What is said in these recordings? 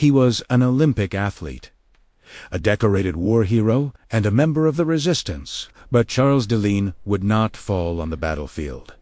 He was an Olympic athlete, a decorated war hero, and a member of the resistance. But Charles de Ligne would not fall on the battlefield.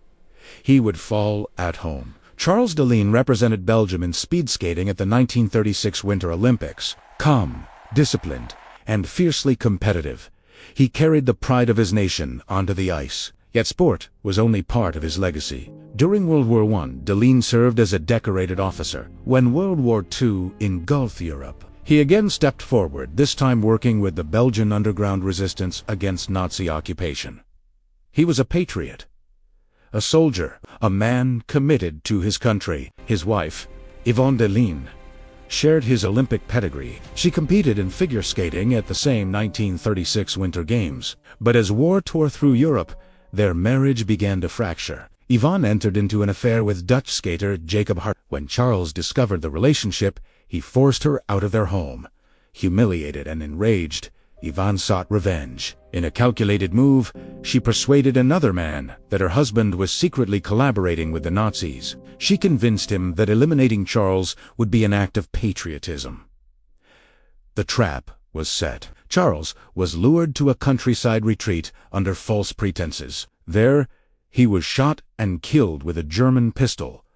He would fall at home. Charles de Ligne represented Belgium in speed skating at the 1936 Winter Olympics. Calm, disciplined, and fiercely competitive, he carried the pride of his nation onto the ice. Yet sport was only part of his legacy. During World War I, de Ligne served as a decorated officer. When World War II engulfed Europe, he again stepped forward, this time working with the Belgian underground resistance against Nazi occupation. He was a patriot, a soldier, a man committed to his country. His wife, Yvonne de Ligne, shared his Olympic pedigree. She competed in figure skating at the same 1936 Winter Games. But as war tore through Europe, their marriage began to fracture. Yvonne entered into an affair with Dutch skater Jacob Hart. When Charles discovered the relationship, he forced her out of their home. Humiliated and enraged, Yvonne sought revenge. In a calculated move, she persuaded another man that her husband was secretly collaborating with the Nazis. She convinced him that eliminating Charles would be an act of patriotism. The trap was set. Charles was lured to a countryside retreat under false pretenses. There, he was shot and killed with a German pistol,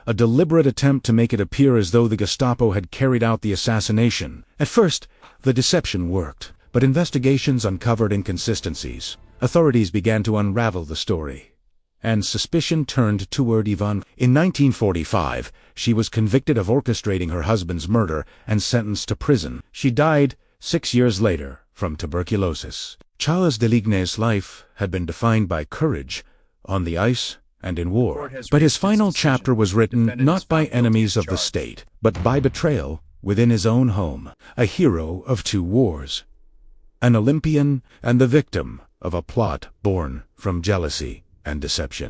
a deliberate attempt to make it appear as though the Gestapo had carried out the assassination. At first, the deception worked, but investigations uncovered inconsistencies. Authorities began to unravel the story, and suspicion turned toward Yvonne. In 1945, she was convicted of orchestrating her husband's murder and sentenced to prison. She died 6 years later from tuberculosis. Charles de Ligne's life had been defined by courage on the ice and in war. But his final chapter was written not by enemies of the state, but by betrayal within his own home. A hero of two wars, an Olympian and the victim of a plot born from jealousy and deception.